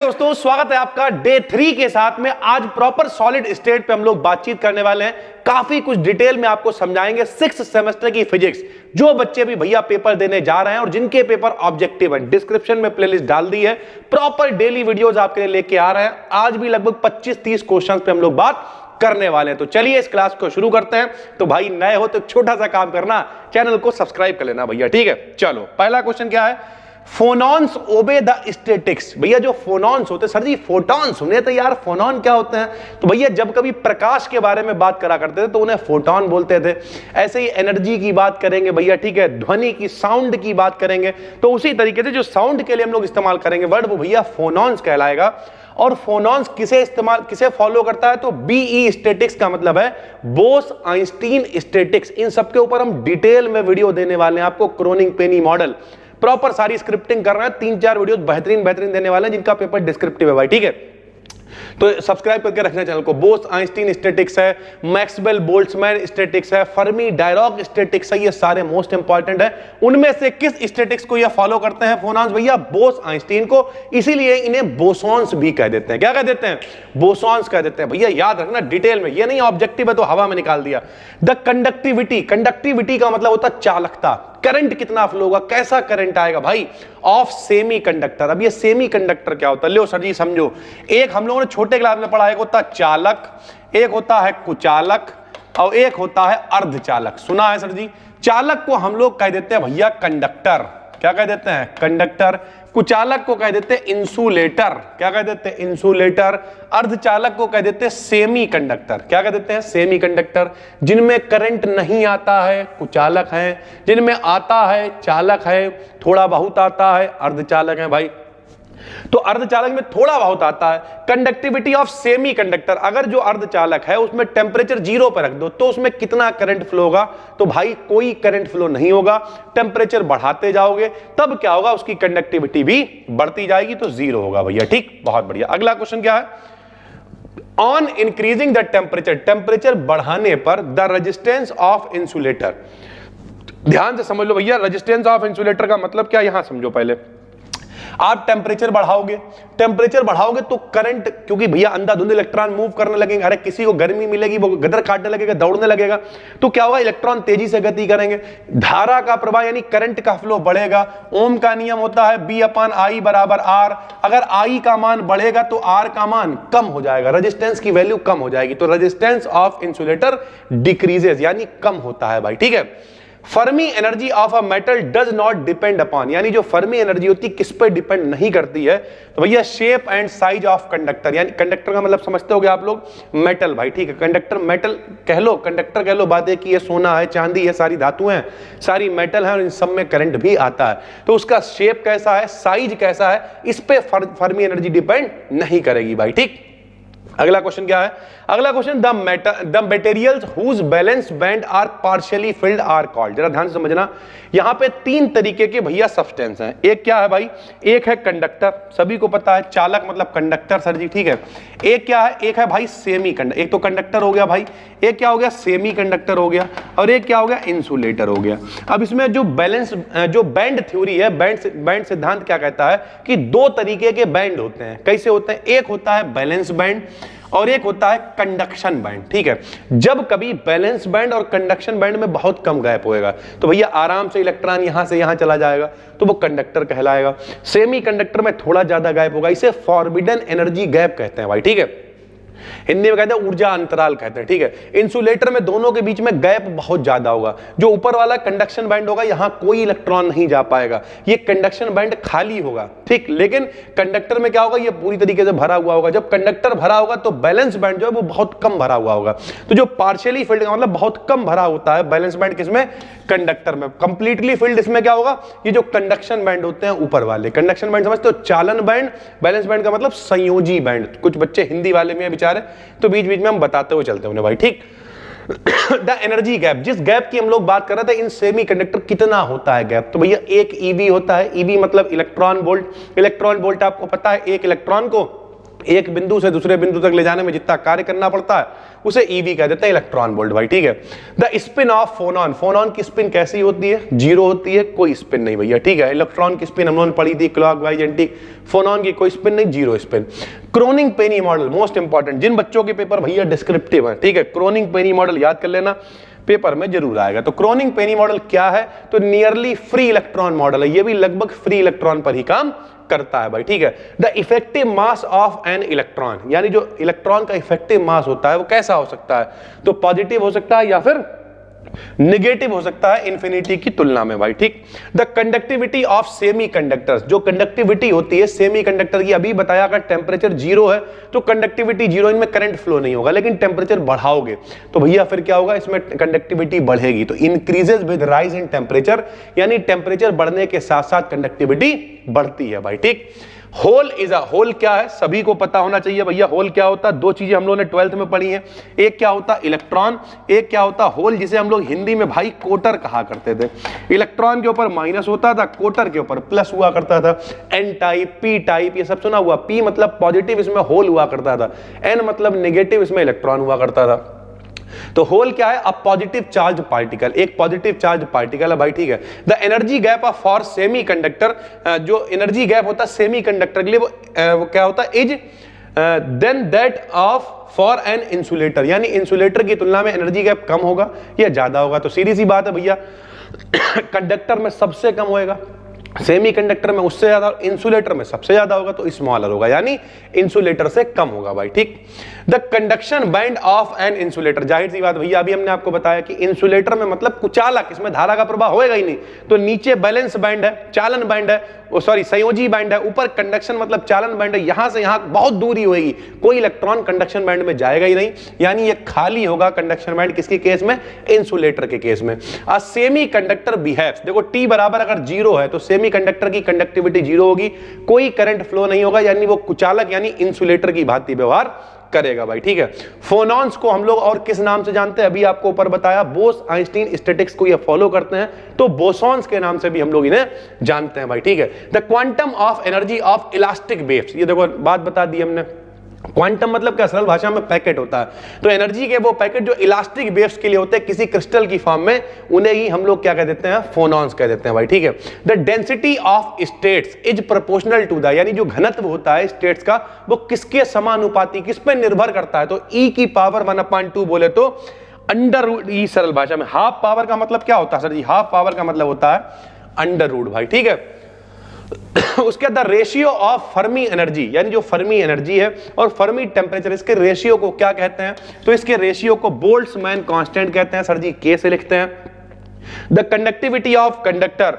दोस्तों स्वागत है आपका डे 3 के साथ में। आज प्रॉपर सॉलिड स्टेट पे हम लोग बातचीत करने वाले हैं। काफी कुछ डिटेल में आपको समझाएंगे 6th सेमेस्टर की फिजिक्स। जो बच्चे भी भैया पेपर देने जा रहे हैं और जिनके पेपर ऑब्जेक्टिव है, डिस्क्रिप्शन में प्लेलिस्ट डाल दी है, प्रॉपर डेली वीडियोस आपके लिए लेके आ रहे हैं। आज भी लगभग 25-30 क्वेश्चन पे हम लोग बात करने वाले हैं। तो चलिए इस क्लास को शुरू करते हैं। तो भाई नए हो तो छोटा सा काम करना, चैनल को सब्सक्राइब कर लेना भैया, ठीक है। चलो पहला क्वेश्चन क्या है, फोनॉन्स ओबे द स्टैटिक्स। भैया जो फोनॉन्स होते हैं, सर जी फोटॉन सुने तो यार, फोनॉन क्या होते हैं? तो भैया जब कभी प्रकाश के बारे में बात करा करते थे तो उन्हें फोटॉन बोलते थे। ऐसे ही एनर्जी की बात करेंगे भैया, ठीक है, ध्वनि की, साउंड की बात करेंगे तो उसी तरीके से जो साउंड के लिए हम लोग इस्तेमाल करेंगे वर्ड, वो भैया फोनॉन्स कहलाएगा। और फोनॉन्स किसे फॉलो करता है? तो बीई स्टैटिक्स का मतलब है बोस आइंस्टीन स्टैटिक्स। इन सब के ऊपर हम डिटेल में वीडियो देने वाले हैं आपको। क्रोनिंग पेनी मॉडल प्रॉपर सारी स्क्रिप्टिंग कर रहे हैं, 3-4 वीडियोस बेहतरीन देने वाले हैं जिनका पेपर डिस्क्रिप्टिव है भाई, ठीक है। तो सब्सक्राइब करके रखना चैनल को। बोस आइंस्टीन स्टैटिक्स है, मैक्सवेल बोल्ट्जमैन स्टैटिक्स है, फर्मी डायराक स्टैटिक्स है, ये सारे मोस्ट इंपॉर्टेंट है। उनमें से किस स्टैटिक्स को ये फॉलो करते हैं फोनॉन्स? भैया बोस आइंस्टीन को, इसीलिए इन्हें बोसॉन्स भी कह देते हैं। क्या कह देते हैं? बोसॉन्स कह देते हैं। भैया याद रखना डिटेल में, ये नहीं ऑब्जेक्टिव है तो हवा में निकाल दिया। द कंडक्टिविटी का मतलब होता है चालकता, करंट कितना फ्लो होगा, कैसा करंट आएगा भाई, ऑफ सेमी कंडक्टर। अब ये सेमी कंडक्टर क्या होता है? लो सर जी समझो। एक हम लोगों ने छोटे क्लास में पढ़ा, एक होता है चालक, एक होता है कुचालक और एक होता है अर्धचालक। सुना है सर जी? चालक को हम लोग कह देते हैं भैया कंडक्टर। क्या कह देते हैं? कंडक्टर। कुचालक को कह देते हैं इंसुलेटर। क्या कह देते हैं? इंसुलेटर। अर्धचालक को कह देते हैं सेमी कंडक्टर। क्या कह देते हैं? Semi conductor. जिनमें करंट नहीं आता है कुचालक है, जिनमें आता है चालक है, थोड़ा बहुत आता है अर्धचालक है भाई। तो अर्धचालक में थोड़ा बहुत आता है। कंडक्टिविटी ऑफ सेमी कंडक्टर, अगर जो अर्धचालक है उसमें टेम्परेचर 0 पर रख दो तो उसमें कितना करंट फ्लो होगा? तो भाई कोई करंट फ्लो नहीं होगा। टेम्परेचर बढ़ाते जाओगे तब क्या होगा? उसकी कंडक्टिविटी भी बढ़ती जाएगी तो 0 होगा भैया, ठीक। बहुत बढ़िया। अगला क्वेश्चन क्या है, ऑन इंक्रीजिंग द टेम्परेचर बढ़ाने पर द रेजिस्टेंस ऑफ इंसुलेटर। ध्यान से समझ लो भैया, रेजिस्टेंस ऑफ इंसुलेटर का मतलब क्या, यहां समझो पहले। आप टेम्परेचर बढ़ाओगे तो करंट, क्योंकि भैया अंधाधुंध इलेक्ट्रॉन मूव करने लगेंगे। अरे किसी को गर्मी मिलेगी, वो गदर काटने लगेगा, दौड़ने लगेगा, तो क्या होगा? इलेक्ट्रॉन तेजी से गति करेंगे, धारा का प्रवाह यानी करंट का फ्लो बढ़ेगा। ओम का नियम होता है B/I बराबर R। अगर I का मान बढ़ेगा तो R का मान कम हो जाएगा, रेजिस्टेंस की वैल्यू कम हो जाएगी। तो रेजिस्टेंस ऑफ इंसुलेटर डिक्रीजेस यानी कम होता है भाई, ठीक है। Fermi energy of a metal does not depend upon, यानी जो फर्मी एनर्जी होती है किस पे डिपेंड नहीं करती है? तो भैया shape and size of conductor, यानी कंडक्टर का मतलब समझते होगे आप लोग, मेटल भाई, ठीक है। कंडक्टर मेटल कह लो, कंडक्टर कह लो, बात है कि ये सोना है, चांदी है, सारी धातुएं हैं, सारी मेटल है और इन सब में करंट भी आता है। तो उसका शेप कैसा है, साइज कैसा है, इस पे फर्मी एनर्जी डिपेंड नहीं करेगी भाई, ठीक। अगला क्वेश्चन क्या है? अगला question, the materials whose balance band are partially filled are called. जरा ध्यान से समझना, यहां पे 3 तरीके के भैया सब्सटेंस हैं। एक क्या है भाई? एक है कंडक्टर, सभी को पता है, चालक मतलब कंडक्टर सर जी, ठीक है। एक क्या है? एक है भाई सेमी कंडक्टर। एक तो कंडक्टर हो गया भाई, एक क्या हो गया? सेमी कंडक्टर हो गया, और एक क्या हो गया? इंसुलेटर हो गया। अब इसमें जो बैंड थ्योरी है, बैंड सिद्धांत क्या कहता है कि 2 तरीके के बैंड होते हैं। कैसे होते हैं? एक होता है बैलेंस बैंड और एक होता है कंडक्शन बैंड, ठीक है। जब कभी बैलेंस बैंड और कंडक्शन बैंड में बहुत कम गैप होएगा तो भैया आराम से इलेक्ट्रॉन यहां से यहां चला जाएगा तो वो कंडक्टर कहलाएगा। सेमी कंडक्टर में थोड़ा ज्यादा गैप होगा, इसे फॉरबिडन एनर्जी गैप कहते हैं भाई, ठीक है। हिंदी में कहते हैं ऊर्जा अंतराल कहते हैं, ठीक है। इंसुलेटर में दोनों के बीच में गैप बहुत ज्यादा होगा। जो ऊपर वाला कंडक्शन बैंड होगा, यहां कोई इलेक्ट्रॉन नहीं जा पाएगा, ये कंडक्शन बैंड खाली होगा, ठीक। लेकिन कंडक्टर में क्या होगा? ये पूरी तरीके से भरा हुआ होगा। जब कंडक्टर भरा होगा तो बैलेंस बैंड जो है वो बहुत कम भरा हुआ होगा। तो जो पार्शियली फिल्ड का मतलब बहुत कम भरा होता है बैलेंस बैंड, किसमें? कंडक्टर में। कंप्लीटली फिल्ड इसमें क्या होगा? ये जो कंडक्शन बैंड होते हैं ऊपर वाले, कंडक्शन बैंड समझते हो, चालन बैंड। बैलेंस बैंड का मतलब संयोजी बैंड। कुछ बच्चे हिंदी वाले में विचार है तो बीच बीच में हम बताते हुए चलते हैं भाई, ठीक। द एनर्जी गैप, जिस गैप की हम लोग बात कर रहे थे, इन सेमी कंडक्टर कितना होता है गैप? तो भैया 1 EV होता है। EV मतलब इलेक्ट्रॉन वोल्ट। इलेक्ट्रॉन वोल्ट आपको पता है, एक इलेक्ट्रॉन को एक बिंदु से दूसरे बिंदु तक ले जाने में जितना कार्य करना पड़ता है उसे ईवी कह देते हैं, इलेक्ट्रॉन वोल्ट भाई, ठीक है। द स्पिन ऑफ फोनॉन, फोनॉन की स्पिन कैसी होती है? जीरो होती है, कोई स्पिन नहीं भैया, ठीक है। इलेक्ट्रॉन की स्पिन हम लोगों ने पढ़ी थी क्लॉकवाइज एंटी, फोनॉन की कोई स्पिन नहीं, zero spin. Kronig Penney model most important, जिन बच्चों के पेपर भैया डिस्क्रिप्टिव है, ठीक है, क्रोनिंग पेनी मॉडल याद कर लेना, पेपर में जरूर आएगा। तो क्रोनिंग पेनी मॉडल क्या है? तो नियरली फ्री इलेक्ट्रॉन मॉडल है, ये भी लगभग फ्री इलेक्ट्रॉन पर ही काम करता है भाई, ठीक है। The effective mass of an electron, यानी जो इलेक्ट्रॉन का इफेक्टिव मास होता है वो कैसा हो सकता है? तो पॉजिटिव हो सकता है या फिर नेगेटिव हो सकता है इंफिनिटी की तुलना में भाई, ठीक। द कंडक्टिविटी ऑफ सेमीकंडक्टर्स, जो कंडक्टिविटी होती है सेमीकंडक्टर की, अभी बताया अगर टेंपरेचर जीरो है तो कंडक्टिविटी जीरो, इनमें करंट फ्लो नहीं होगा, लेकिन टेंपरेचर बढ़ाओगे तो भैया फिर क्या होगा? इसमें कंडक्टिविटी बढ़ेगी। तो increases with rise in temperature, यानी टेंपरेचर बढ़ने के साथ साथ कंडक्टिविटी बढ़ती है भाई, ठीक। होल इज अ, होल क्या है? सभी को पता होना चाहिए भैया, होल क्या होता है? दो चीजें हम लोगों ने 12th में पढ़ी हैं, एक क्या होता है? इलेक्ट्रॉन, एक क्या होता है? होल, जिसे हम लोग हिंदी में भाई कोटर कहा करते थे। इलेक्ट्रॉन के ऊपर माइनस होता था, कोटर के ऊपर प्लस हुआ करता था। एन टाइप, पी टाइप, ये सब सुना हुआ। पी मतलब पॉजिटिव, इसमें होल हुआ करता था। एन मतलब नेगेटिव, इसमें इलेक्ट्रॉन हुआ करता था। तो होल क्या है? अब पॉजिटिव चार्ज पार्टिकल, एक पॉजिटिव चार्ज पार्टिकल है भाई, ठीक है। The energy gap of for semiconductor, जो एनर्जी गैप होता है सेमीकंडक्टर के लिए, वो क्या होता है? Is then that of for an insulator, यानी इंसुलेटर की तुलना में एनर्जी गैप कम होगा या ज्यादा होगा? तो सीधी सी बात है भैया, कंडक्टर में सबसे कम होएगा, सेमीकंडक्टर में उससे ज्यादा, इंसुलेटर में सबसे ज्यादा होगा तो स्मॉलर होगा, यानी इंसुलेटर से कम होगा भाई, ठीक। The conduction band of an insulator, जाहिर सी बात भैया अभी हमने आपको बताया कि इंसुलेटर में मतलब कुचालक, इसमें धारा का प्रवाह होएगा ही नहीं। तो नीचे बैलेंस बैंड है, चालन बैंड है, सॉरी संयोजी बैंड है, ऊपर कंडक्शन मतलब चालन बैंड है, यहां से यहां बहुत दूरी होगी, कोई इलेक्ट्रॉन कंडक्शन बैंड में जाएगा ही नहीं, यानी ये खाली होगा कंडक्शन बैंड। किसके केस में? इंसुलेटर के केस में। अ सेमीकंडक्टर बिहेव्स, देखो टी बराबर अगर जीरो है तो सेमीकंडक्टर की कंडक्टिविटी जीरो होगी, कोई करंट फ्लो नहीं होगा, यानी वो कुचालक यानी इंसुलेटर की भांति व्यवहार करेगा भाई, ठीक है। फोनॉन्स को हम लोग और किस नाम से जानते हैं? अभी आपको ऊपर बताया, बोस आइंस्टीन स्टैटिक्स को ये फॉलो करते हैं, तो बोसॉन्स के नाम से भी हम लोग इन्हें जानते हैं भाई, ठीक है। The quantum of energy of elastic waves, ये देखो बात बता दी हमने। क्वांटम मतलब क्या? सरल भाषा में पैकेट होता है। तो एनर्जी के वो पैकेट जो इलास्टिक वेव्स के लिए होते हैं किसी क्रिस्टल की फॉर्म में, उन्हें ही हम लोग क्या कह देते हैं? फोनॉन्स कह देते हैं भाई, ठीक है। The density of states is proportional to the, यानी जो घनत्व होता है स्टेट्स का वो किसके समानुपाती, किस पे निर्भर करता है? तो e की पावर 1/2 बोले तो अंडर रूट ई, सरल भाषा में। हाफ पावर का मतलब क्या होता है सर जी? हाफ पावर का मतलब होता है अंडर रूट भाई, ठीक है। उसके बाद रेशियो ऑफ फर्मी एनर्जी, यानी जो फर्मी एनर्जी है और फर्मी टेम्परेचर, इसके रेशियो को क्या कहते हैं? तो इसके रेशियो को बोल्ट्जमैन कांस्टेंट कहते हैं सर जी, के से लिखते हैं। The conductivity of conductor,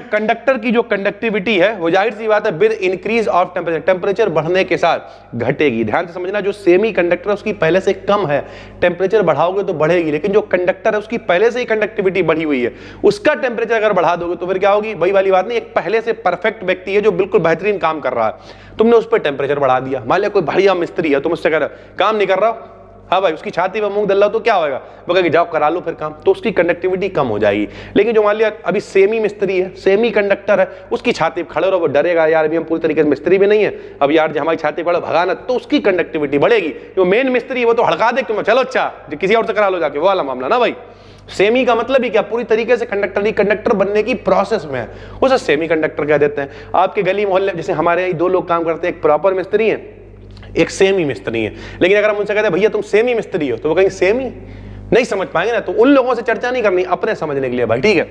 conductor की जो कंडक्टिविटी है वो जाहिर सी बात है with increase of temperature, temperature बढ़ने के साथ घटेगी। ध्यान से समझना, जो सेमी कंडक्टर उसकी पहले से कम है, टेम्परेचर बढ़ाओगे तो बढ़ेगी, लेकिन जो कंडक्टर है उसकी पहले से ही कंडक्टिविटी बढ़ी हुई है, उसका टेम्परेचर अगर बढ़ा दोगे तो फिर क्या होगी? वही वाली बात नहीं, एक पहले से परफेक्ट व्यक्ति है जो बिल्कुल बेहतरीन काम कर रहा है, तुमने उस पर टेम्परेचर बढ़ा दिया। मान लिया कोई बढ़िया मिस्त्री है, तुम उससे कह रहे हो काम नहीं कर रहा, हाँ भाई, उसकी छाती में मूंग दल रहा तो क्या होगा? वो कहेगा जाओ करा लो फिर काम, तो उसकी कंडक्टिविटी कम हो जाएगी। लेकिन जो मान लिया अभी सेमी मिस्त्री है, सेमी कंडक्टर है, उसकी छाती पे खड़े रहो, वो डरेगा यार अभी हम पूरी तरीके से मिस्त्री भी नहीं है, अब यार हमारी छाती पर भगाना, तो उसकी कंडक्टिविटी बढ़ेगी। जो मेन मिस्त्री है वो तो हड़का दे, तुम चलो अच्छा किसी और से करा लो जाके, वो वाला मामला ना भाई। सेमी का मतलब ही क्या? पूरी तरीके से कंडक्टर बनने की प्रोसेस में है, उसे सेमी कंडक्टर कह देते हैं। आपके गली मोहल्ले जैसे हमारे यहाँ 2 लोग काम करते हैं, एक प्रॉपर मिस्त्री है, एक सेमी मिस्त्री है। लेकिन अगर हम उनसे कहते हैं भैया तुम सेमी मिस्त्री हो, तो वो कहेंगे सेमी, नहीं समझ पाएंगे ना, तो उन लोगों से चर्चा नहीं करनी, अपने समझने के लिए भाई, ठीक है।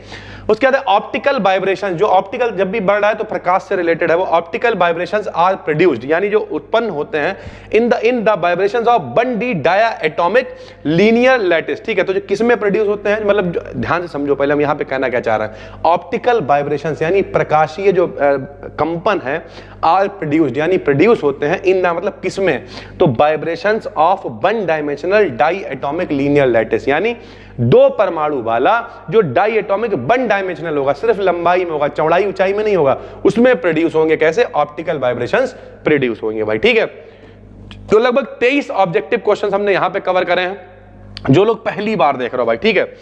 उसके बाद ऑप्टिकल वाइब्रेशन, जो ऑप्टिकल जब भी बढ़ रहा है तो प्रकाश से रिलेटेड है, वो ऑप्टिकल वाइब्रेशंस आर प्रोड्यूस्ड, यानी जो उत्पन्न होते हैं in the vibrations of 1D diatomic linear lattice, ठीक है। तो जो किस में प्रोड्यूस होते हैं, मतलब ध्यान से समझो पहले हम यहाँ पे कहना क्या चाह रहे हैं। ऑप्टिकल वाइब्रेशंस यानी प्रकाशीय जो कंपन है, आर प्रोड्यूस्ड यानी प्रोड्यूस होते हैं इन द मतलब किस में? तो vibrations of 1 dimensional diatomic linear lattice, यानी 2 परमाणु वाला जो डायटोमिक 1 डायमेंशनल होगा, सिर्फ लंबाई में होगा, चौड़ाई ऊंचाई में नहीं होगा, उसमें प्रोड्यूस होंगे। कैसे? ऑप्टिकल वाइब्रेशंस प्रोड्यूस होंगे भाई, ठीक है। तो लगभग 23 ऑब्जेक्टिव क्वेश्चंस हमने यहां पे कवर करे हैं, जो लोग पहली बार देख रहे हो भाई, ठीक है।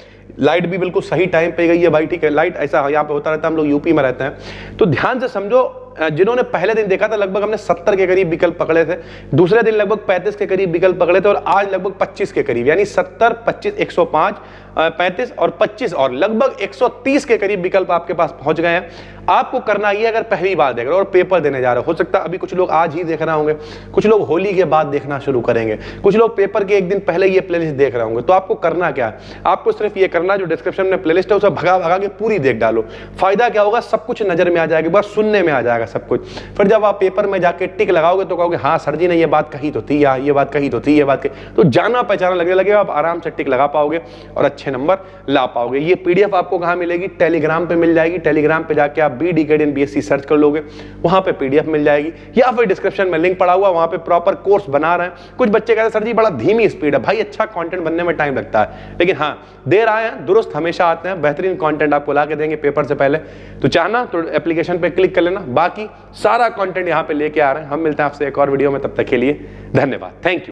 लाइट भी बिल्कुल सही टाइम पे गई है भाई, ठीक है। लाइट ऐसा यहाँ पे होता रहता है, हम लोग यूपी में रहते हैं, तो ध्यान से समझो, जिन्होंने पहले दिन देखा था लगभग हमने 70 के करीब विकल्प पकड़े थे, दूसरे दिन लगभग 35 के करीब विकल्प पकड़े थे और आज लगभग 25 के करीब, यानी 70, 25, 105, 35 और 25 और लगभग 130 के करीब विकल्प आपके पास पहुंच गए हैं। आपको करना ये, अगर पहली बार देख रहे हो और पेपर देने जा रहे हो सकता है अभी कुछ लोग आज ही देख रहे होंगे, कुछ लोग होली के बाद देखना शुरू करेंगे, कुछ लोग पेपर के एक दिन पहले ये प्लेलिस्ट देख रहे होंगे। तो आपको करना क्या है, आपको सिर्फ ये करना, जो डिस्क्रिप्शन में प्लेलिस्ट है उसे भगा भगा के पूरी देख डालो। फायदा क्या होगा, सब कुछ नजर में आ जाएगा, बस सुनने में आ जाएगा सब कुछ। फिर जब आप पेपर में जाके टिक लगाओगे तो कहोगे हाँ सर जी ने ये बात कही तो थी, या ये बात कही तो थी, ये बात कही, तो जाना पहचाना लगने लगेगा, आप आराम से टिक लगा पाओगे और अच्छे नंबर ला पाओगे। ये पीडीएफ आपको कहां मिलेगी, टेलीग्राम पे मिल जाएगी। टेलीग्राम पे जाके आप BDKD BSc सर्च कर लोगे, वहां पे पीडीएफ मिल जाएगी, या फिर डिस्क्रिप्शन में लिंक पड़ा हुआ, वहां पे प्रॉपर कोर्स बना रहे हैं। कुछ बच्चे कहते हैं सर जी बड़ा धीमी स्पीड है, भाई अच्छा कंटेंट बनने में टाइम लगता है, लेकिन हाँ देर आए हैं दुरुस्त हमेशा आते हैं, बेहतरीन कंटेंट आपको ला के देंगे पेपर से पहले। तो चाहना तो एप्लीकेशन पे क्लिक कर लेना, बाकी सारा कंटेंट यहां पे लेके आ रहे हैं। हम मिलते हैं आपसे एक और वीडियो में, तब तक के लिए धन्यवाद, थैंक यू।